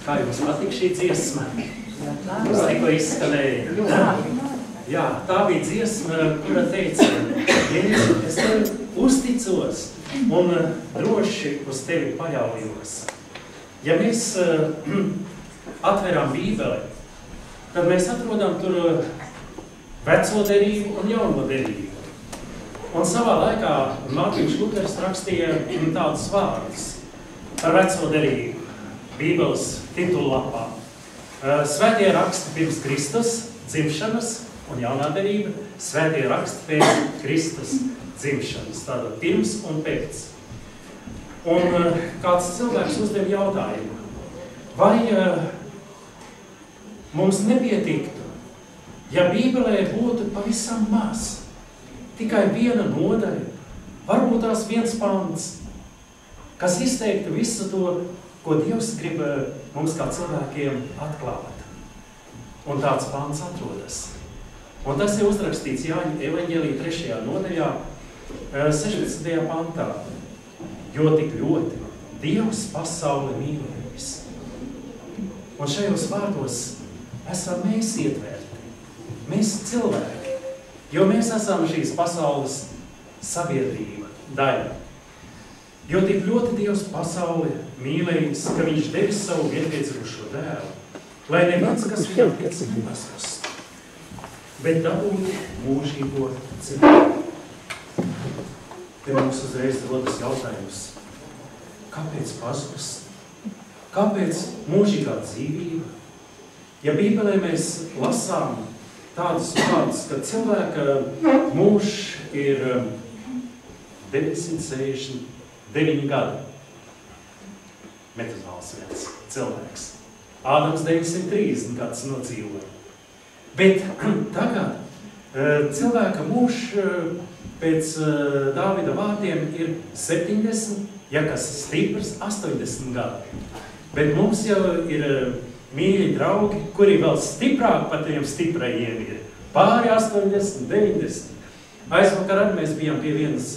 Kā jums patīk šī dziesma? Mums tikko izskanēja. Jā, tā bija dziesma, kura teica, Jēzu, es tevi uzticos un droši uz tevi paļaujos. Ja mēs atveram Bībeli, tad mēs atrodam tur veco derību un jauno derību. Un savā laikā Mārtiņš Luters rakstīja tādus vārdus par veco derību. Bībeles titullapā. Svētie raksti pirms Kristus dzimšanas un jaunā derība. Svētie raksti pēc Kristus dzimšanas. Tātad pirms un pēc. Un kāds cilvēks uzdev jautājumu. Vai mums nepietiktu, ja Bībelē būtu pavisam maz, tikai viena nodaļa, varbūt tās viens pants, kas izteiktu visu to, ko Dievs grib mums kā cilvēkiem atklāt. Un tāds pants atrodas. Un tas ir uzrakstīts Jāņa evaņģēlija 3. nodaļā, 16. pantā. Jo tik ļoti Dievs pasauli mīlējis. Un šajos vārdos esam mēs ietverti. Mēs cilvēki. Jo mēs esam šīs pasaules sabiedrība daļa. Jo tik ļoti Dievs pasauli mīlējis, ka viņš devis savu vienpiedzimušo dēlu, lai neviens, kas viņam tic, nepazust, bet dabūtu mūžīgo dzīvību. Te mums uzreiz rodas jautājums, kāpēc pazust? Kāpēc mūžīgā dzīvība? Ja Bībelē mēs lasām tādus vārdus, ka cilvēka mūžs ir 969 gadi. Metuzāls viens cilvēks. Ādams 930 gadus nodzīvoja. Bet tagad cilvēka mūžs pēc Dāvida vārdiem ir 70, ja kas stiprs, 80 gadi. Bet mums jau ir mīļi draugi, kuri vēl stiprāk par tiem stiprajiem ir. Pāri 80, 90. Aizvakar arī mēs bijām pie vienas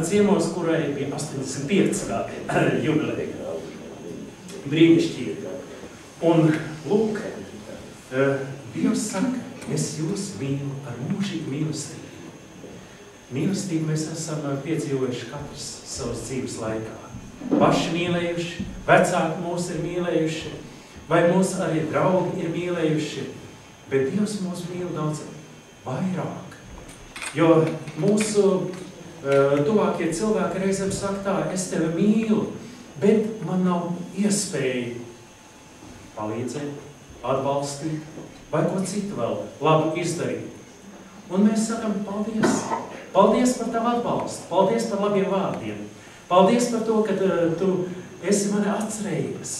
ciemos, kurai bija 85 gadi jubileja. Brīnišķīgi. Un lūk, Dievs saka, es jūs mīlu ar mūžīgu mīlestību. Mīlestību mēs esam piedzīvojuši katrs savas dzīves laikā. Paši mīlējuši, vecāki mūs ir mīlējuši, vai mūs arī draugi ir mīlējuši, bet Dievs mūs mīl daudz vairāk. Jo mūsu tuvākie cilvēki reizēm saka tā, es tevi mīlu, bet man nav iespēja palīdzēt, atbalstīt, vai ko citu vēl labu izdarīt. Un mēs sakam, paldies. Paldies par tavu atbalstu, paldies par labiem vārdiem. Paldies par to, ka tu esi mani atcerējies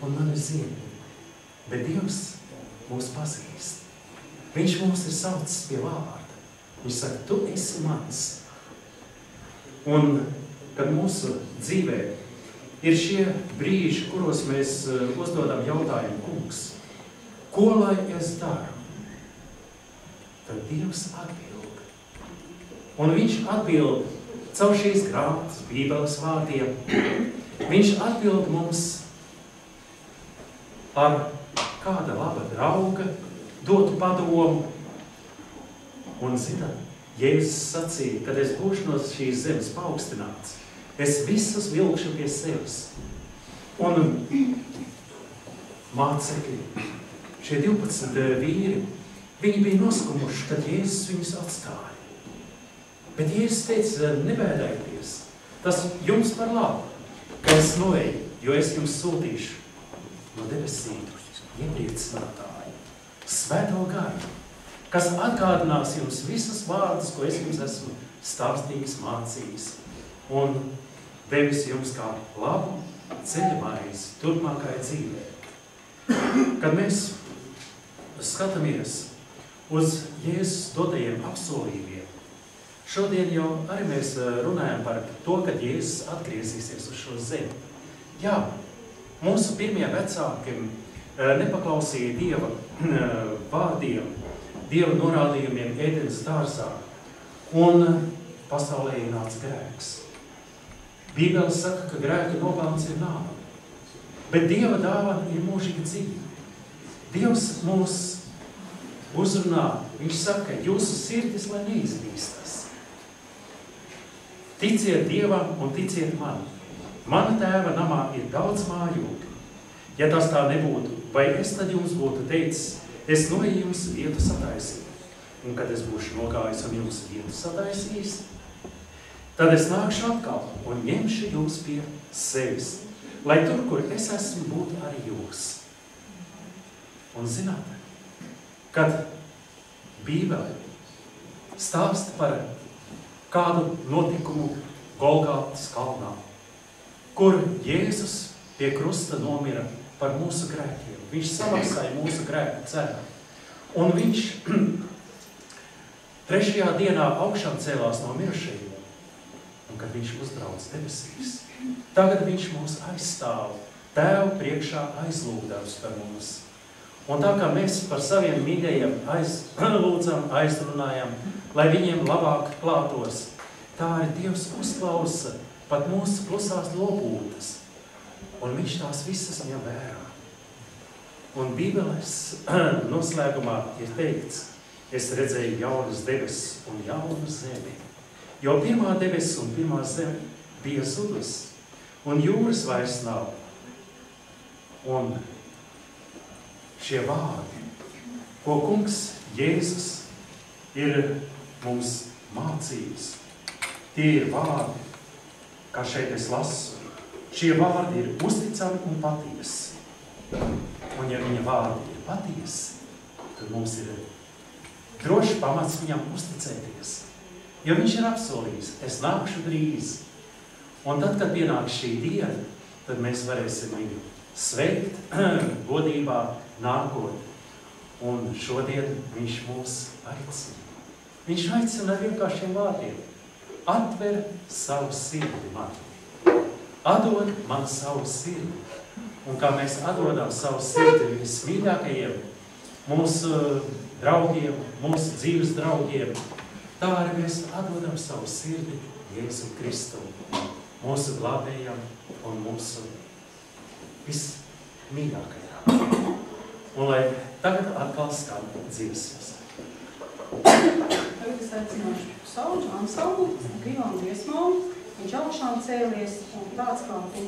un mani zini. Bet Dievs mūs pazīst. Viņš mūs ir saucis pie vārda. Viņš saka, tu esi mans. Un kad mūsu dzīvē ir šie brīži, kuros mēs uzdodam jautājumu, kungs, ko lai es daru? Tad Dievs atbild. Un viņš atbild caur šīs grāmatas, Bībeles vārdiem. Viņš atbild mums ar kāda laba drauga dotu padomu. Un, zināt, Jēzus sacīja, kad es būšu no šīs zemes paaugstināts, es visus vilkšu pie sevis. Un mācekļi, šie 12 vīri, viņi bija noskumuši, kad Jēzus viņus atstāja. Bet Jēzus teica, nebēdājieties, tas jums par labu, ka es noeju, jo es jums sūtīšu no debesīm iepriecinātāju, Svēto garu, kas atgādinās jums visas vārdas, ko es jums esmu stāstījis, mācījis, un devis jums kā labu ceļamaizi turpmākai dzīvē. Kad mēs skatāmies uz Jēzus dotajiem apsolījumiem, šodien jau arī mēs runājam par to, ka Jēzus atgriezīsies uz šo zemi. Jā, mūsu pirmie vecāki nepaklausīja Dieva vārdiem, Dieva norādījumiem Ēdenes dārzā, un pasaulē ienāca grēks. Bībele saka, ka grēka nogalns ir nāve, bet Dieva dāvana ir mūžīga dzīve. Dievs mūs uzrunā, viņš saka, jūsu sirdis, lai neizbīstas. Ticiet Dievam un ticiet man. Mana tēva namā ir daudz mājokļu. Ja tas tā nebūtu, vai es tad jums būtu teicis, es noeju jums vietu sataisīt. Un kad es būšu nogājis un jums vietu sataisījis, tad es nākšu atkal un ņemšu jūs pie sevis, lai tur, kur es esmu, būtu arī jūs. Un zināt, kad Bībele stāsta par kādu notikumu Golgātas kalnā, kur Jēzus pie krusta nomira par mūsu grēkiem. Viņš samaksāja mūsu grēku cenu. Un viņš 3. dienā augšām cēlās no mirušajiem. Un kad viņš uzbrauc debesīs, tagad viņš mūs aizstāv, Tēvu priekšā aizlūgdams par mums. Un tā kā mēs par saviem mīļajiem lūdzam, aizrunājam, lai viņiem labāk klātos, tā arī Dievs uzklausa pat mūsu klusās lopūtas, un viņš tās visas ņem vērā. Un Bībeles noslēgumā ir teikts, es redzēju jaunas debesis un jaunu zemi, jo pirmā debesis un pirmā zeme bija zudus, un jūras vairs nav. Un šie vārdi, ko kungs Jēzus ir mums mācījis, tie ir vārdi, kā šeit es lasu, šie vārdi ir uzticami un patiesi. Un ja viņa vārdi ir patiesi, tad mums ir droši pamats viņam uzticēties. Jo viņš ir apsolījis, es nākšu drīz. Un tad, kad pienāk šī diena, tad mēs varēsim viņu sveikt, godībā nākot. Un šodien viņš mūs aicina. Viņš aicina ar vienkāršiem vārdiem. Atver savu sirdi man. Atdod man savu sirdi. Un kā mēs atdodam savu sirdi vismīļākajiem mūsu draugiem, mūsu dzīves draugiem, tā arī mēs atdodam savu sirdi Jēzu Kristu, mūsu glābējam un mūsu vismīļākajām. Un lai tagad atkal skan dziesmas. Tagad es aicināšu Sauļu, Ansaulu, divām dziesmām, viņš augšām cēlies un tāds kā tu.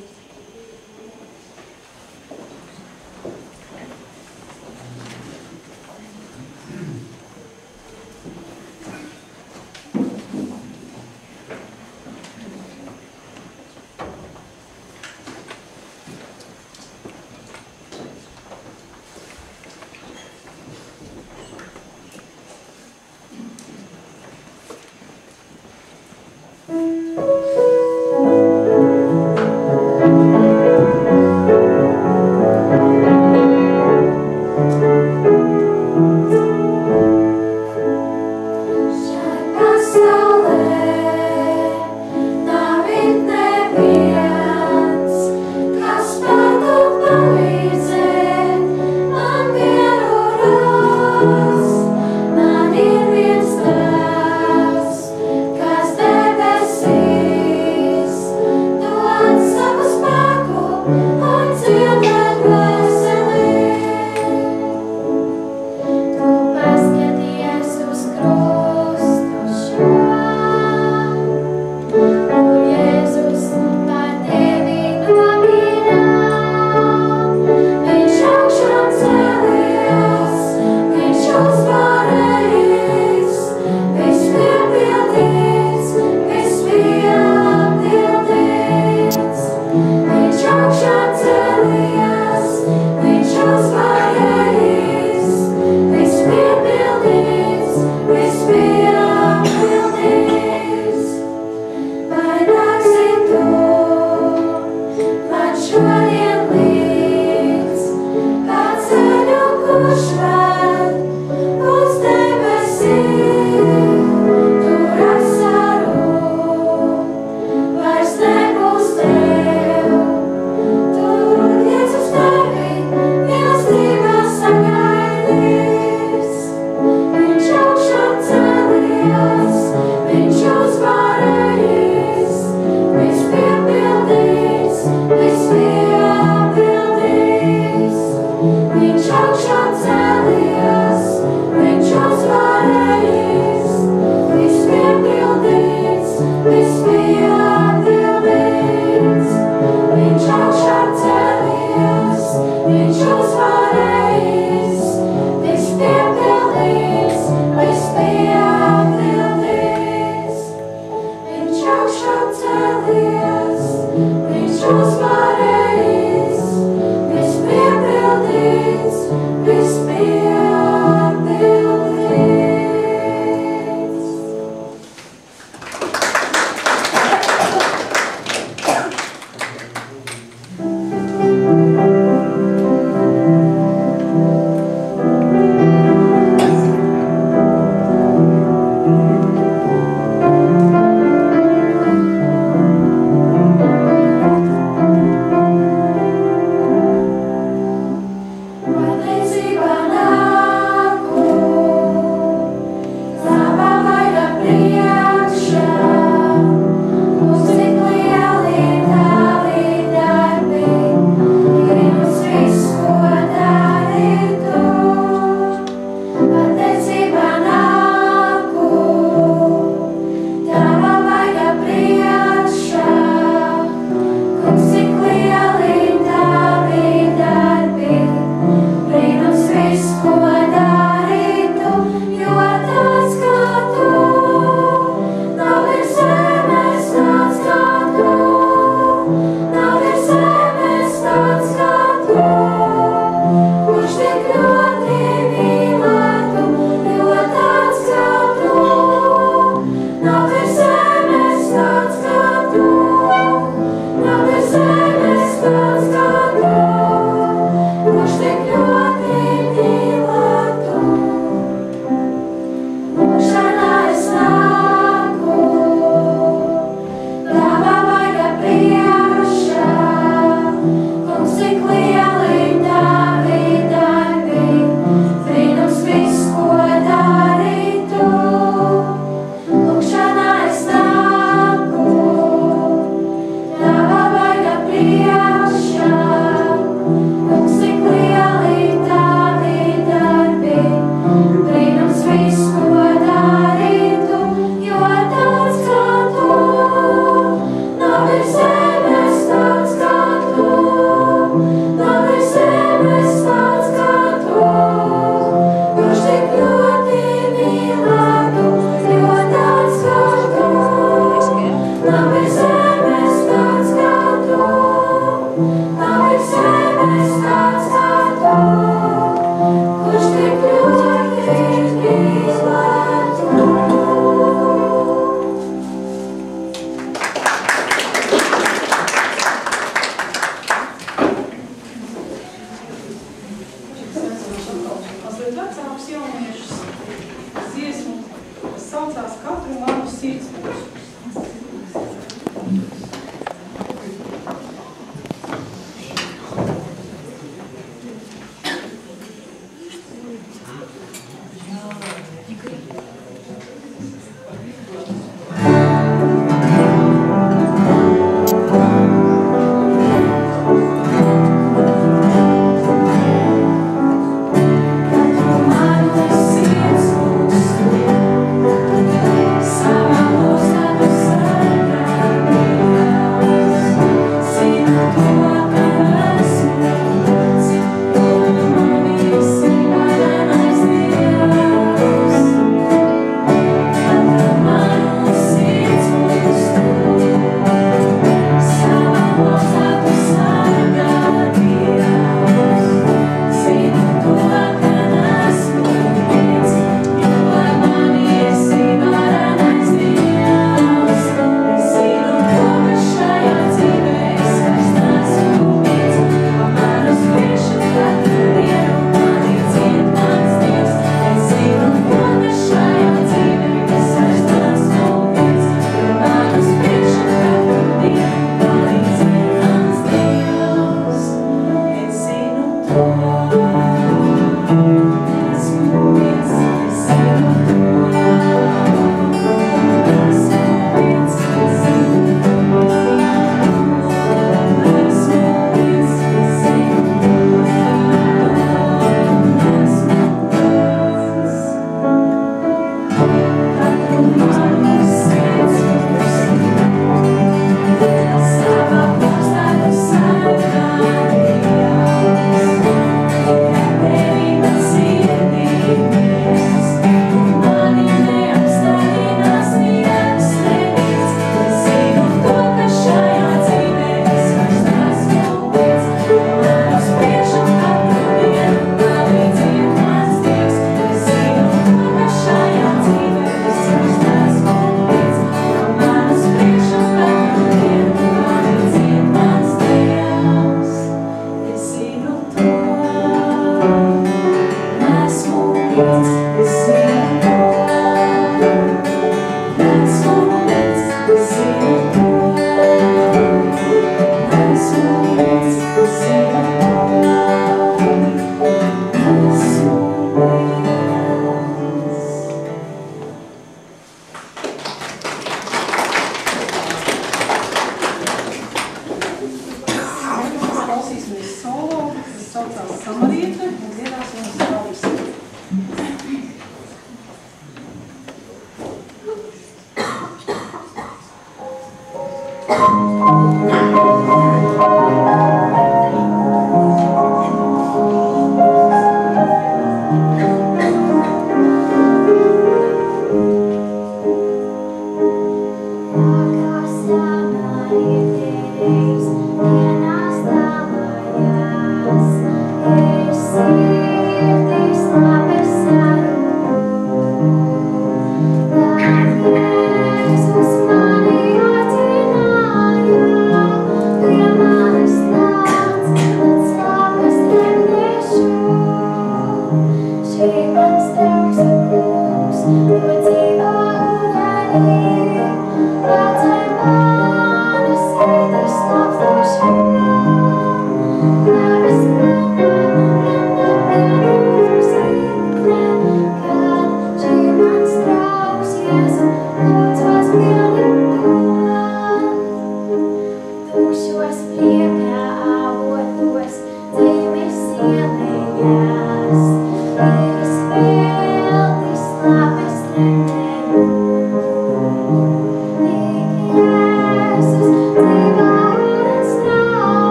Savā mūs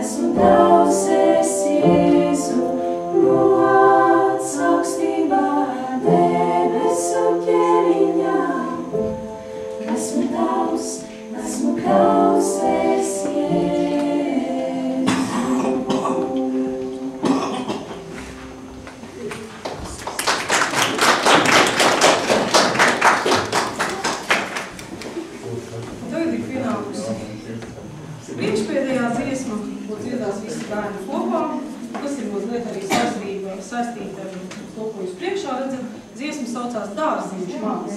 esmu tavs, es Jēzu, gods augstībā debesu ķeriņā. Esmu tavs, es Jēzu. Tagad ir pienākusi priekšpēdējā dziesma, ko dziedās visi bērni kopā. Tas ir mazliet arī saistīta ar to, ko jūs priekšā redzat. Dziesma saucās Dārziņš mans.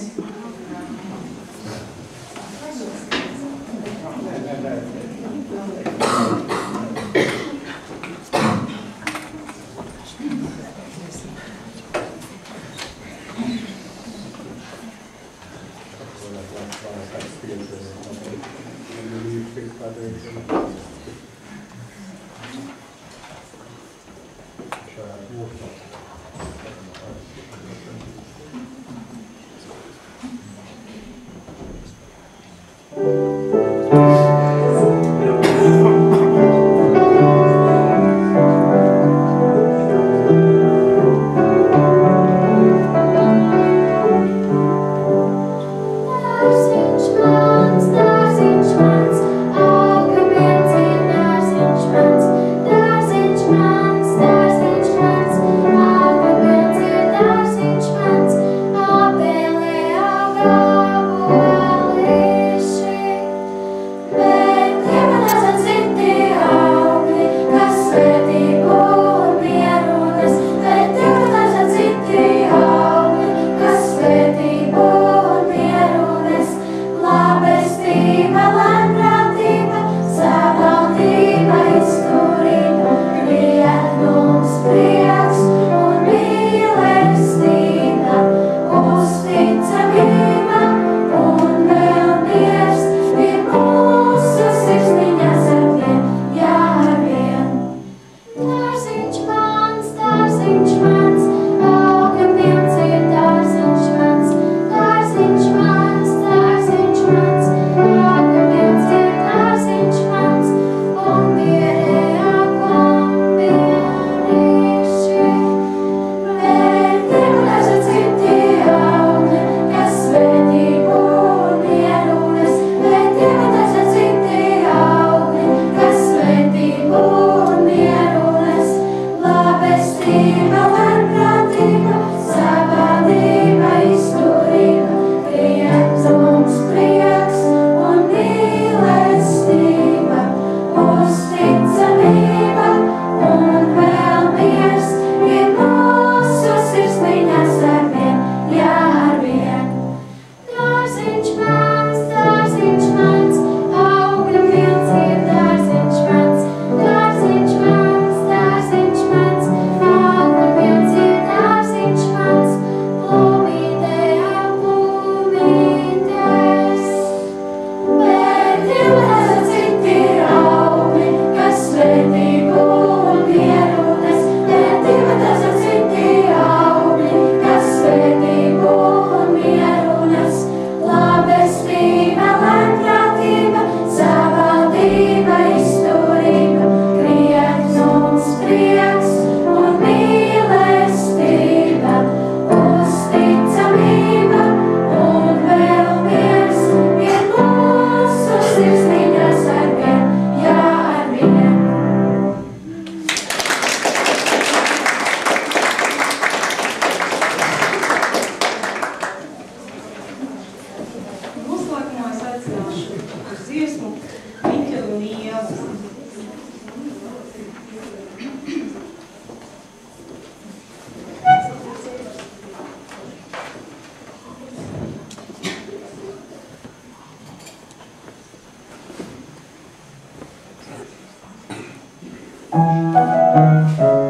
Thank you.